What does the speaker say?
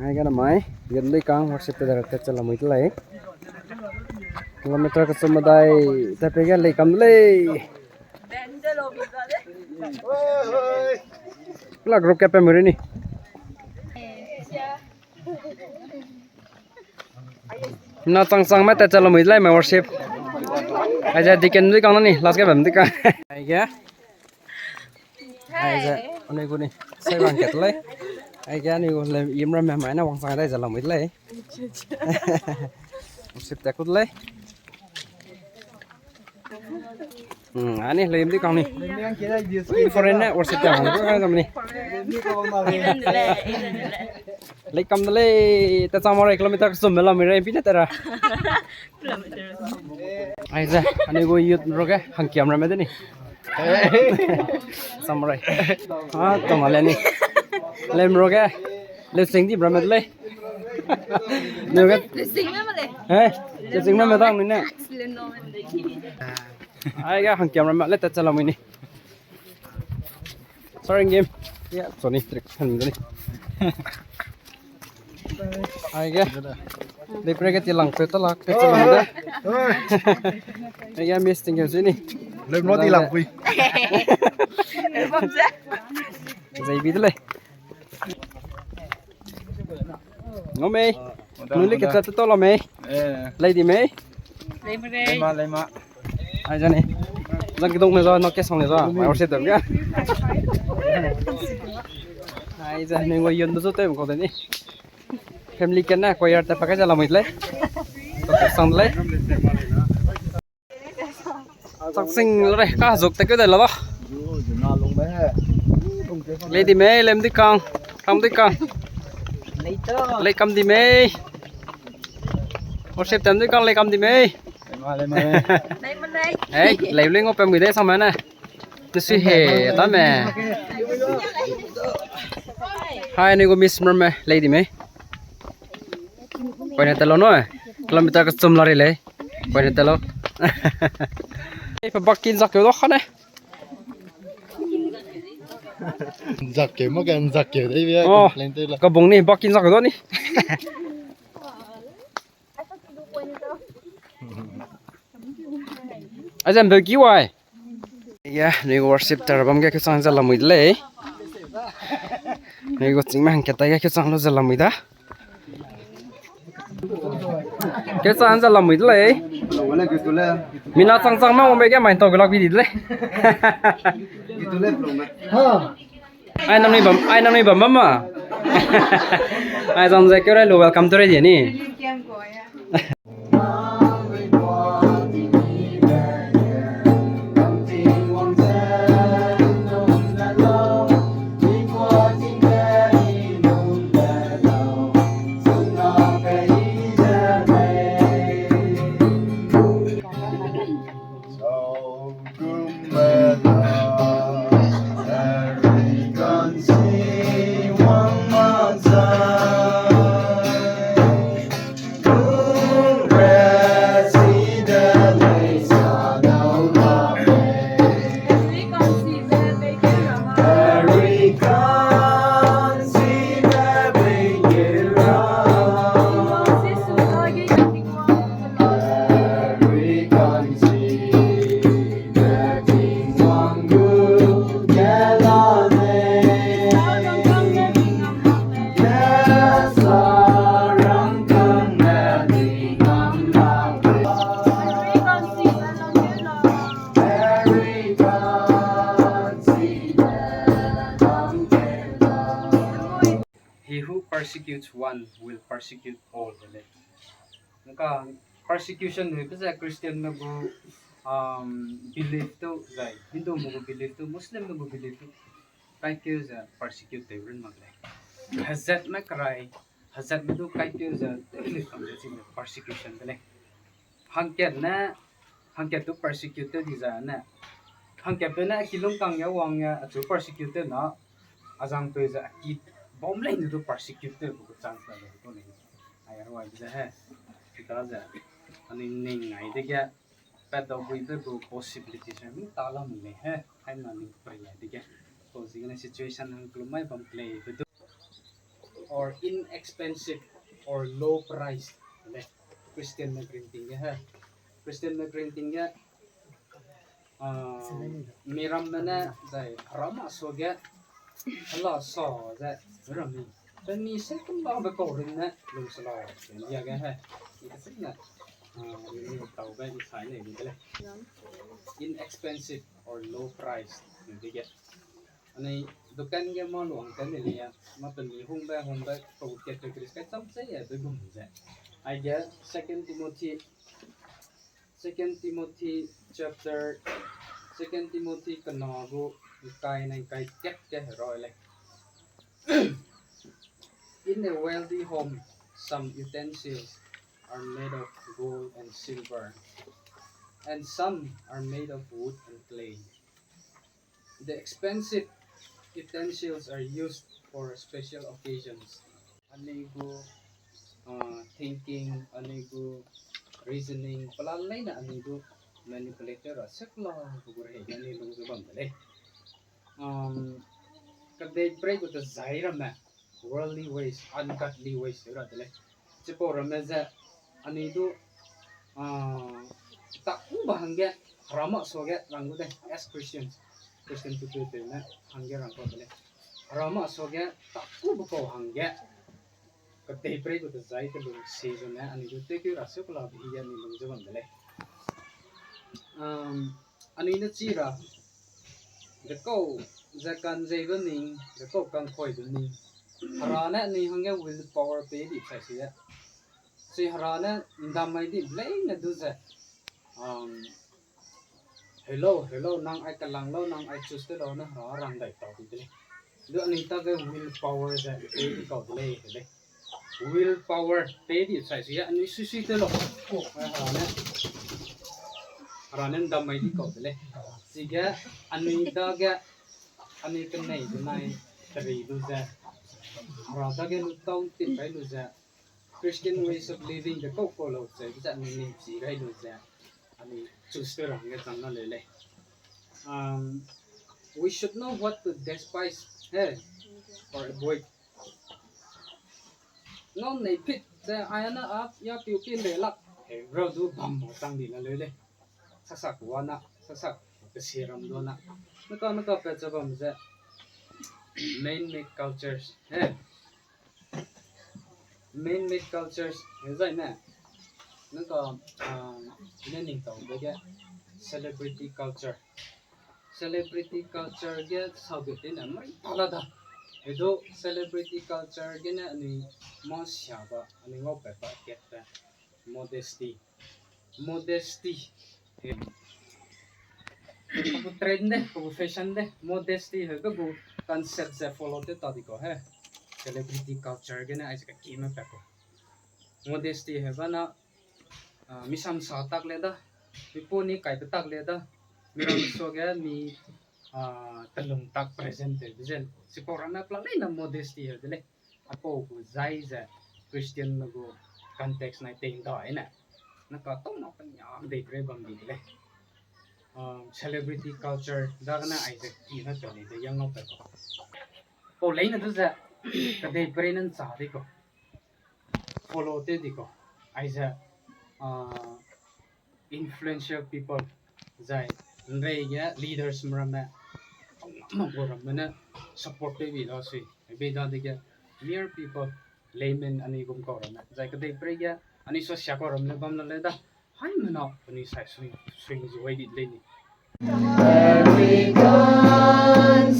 Hai cái nào máy gần đây càng hoặc sẽ từ từ từ là mấy cái này kilometer cái số đây ta phải cái lấy cầm lấy là group cái mới này nó tăng tăng mấy ta cho là mấy lại mà worship ai ra đi kinh với con nó nè last cái bấm đi con ai cái ai ra anh này cô nè xây bằng kẹt lấy ai cái này làm im ra mà máy nó quăng sang đây giờ làm mấy lấy worship ta cút lấy anh này làm đi con nè foreigner worship ta không có cái này lấy cầm lấy ta xong rồi kilometer số mấy là mấy em biết ra ai ra anh ấy gọi yết rồi cái hàng kiếm ra mấy thế này xong rồi tao mà lên đi lên rồi cái lên sinh đi ra mấy lấy được cái lên sinh ra mấy tao mình nè ai cái hàng kiếm ra mấy lấy ta làm mình đi sorry game yeah sorry trick hình cái này ai cái đi pre cái tiền lăng phết đó là cái tiền lăng đó ai cái miss tiếng gì nè lên nó đi làm quỳ dây bị đấy ngô mày nuôi lấy cái tết to là mày lấy đi mày lấy mà ai ra này rằng cái đông này rồi nó kết xong này rồi mày sẽ được nhá ai ra này ngồi yên đó rất tệ một câu thế này family cái này quay ra tập cái gì làm mình lấy xong lấy sắc sinh rồi cá dục tới cái này là bao lấy đi mê lấy đi con không đi con lấy cầm đi mê một xếp tấm đi con lấy cầm đi mê ấy lấy lên ngọc em người đấy xong rồi nè tôi suy hệ tao mẹ hai này có miss mẹ lấy đi mê quay này tao nói kilometer cái sum lari lấy quay này tao phải bắt kín giặc kiểu đó khó này giặc kiểu mà cái giặc kiểu đấy bây lên tới là cái bông này bắt kín giặc kiểu đó đi ai dám bơi cứu ai yeah này worship tara bấm cái sang ra làm mày lấy này có chính mang cái tay cái sang nó ra làm mày đó cái sang ra làm mày lấy mình nói sang sang mà mấy cái mày to cái lọc đi lấy ai năm nay bấm mà ai dòng dây kêu đây là welcome to đây nhỉ He who persecutes one will persecute all. Naka persecution ni bisa Christian na go believe to zai Hindu mo go believe to Muslim mo go believe to kai kyo za persecute they rin magle hazat na karai hazat mo do kai kyo za believe kam za persecution bele hangket to persecute to di za na hangket pe na kilong kang ya wang ya to persecute na azang to za ki bom lain to persecute to ko chance na ko ni ai ar wa bisa hai because ani ning ai de kya पैदा हुई तो वो possibilities है मैं ताला मिले हैं हम ना नहीं पर याद है क्या तो जिगने situation हम क्लों में बम प्ले तो or inexpensive or low price le Christian na printing ya ha Christian na printing ya miram na dai rama so ga Allah so za rami dan ni se kun ba ba ko rin na lu sala ya ga ha ita sin na ni tau ba ni sai ne ni le inexpensive or low price ni ga anh dukan cái món luộc cái này à mà tuần này hôm ba cầu kiệt cái cái chấm xây à tôi cũng vậy I get Second Timothy chapter Second Timothy cần nó go cái này cái kết cái rồi lại in a wealthy home some utensils are made of gold and silver and some are made of wood and clay. The expensive utensils are used for special occasions. Anigo thinking, anigo reasoning, palalay na anigo manipulator at sekla bugure yani lung subam dale. Kaday break with the zaira ma worldly ways, ungodly ways dale dale. Sipo rameza anido tak ubahangga rama soge rangude as Christians. Christian people na hangga rangko dale. Rama soge takku buko hangga katay pre ko zai te lung season na ani do te ki rasyo kala biya ni lung jaban dale ani na chira de ko zakan zaiban ning de ko kan khoi du ning harana ni hangga will power pe di sai sia si harana damai di blame na du za hello nang ai kalang lo nang ai choose te lo na rang dai tau di dale do ani ta ga will power za pe di ko dale dale willpower pe di sai sia ani sisi te lo ko haranen damai di ko dele siga ani daga ani kenai dunai teri du za harada ge lu tau ti pai lu za Christian ways of living the ko ko lo sai za ni ni ji gai lu za ani choose te rang ge tang na le le we should know what to despise or avoid ngon này fit ra ai na áp ya piu pin để lắc rồi du bầm một tăng đi là lấy đây sắc sắc của na sắc cái serum đó na nó có phải cho bầm ra man-made cultures man-made cultures như vậy nè nó có nên nhìn tổng với cái celebrity culture cái sau cái tên là mấy là đó itu celebrity culture gina ani mo siapa ani ngope pa kita modesty aku trend deh aku fashion deh modesty he ko bu concept se follow te tadi ko he celebrity culture gina ai ka kima pa ko modesty he bana misam sa tak le da piponi kai tak le da miram so ga mi talung tak present dizen si porana play na modesty dele ako ku zaiza Christian nago context na ting da ina nakatong na panyam de prebam dile celebrity culture da na Isaac ki na to ni de yang no ko po lei na duza ka de prenan sa de ko follow te di ko Isaac influential people zai nrei ya leaders mrama mana support te bi lo si be da de mere people layman ani gum ko na jai ka de prega ani so sya ko ram na bam na le da hai mana ani sai swing swing ji wai di le ni every gun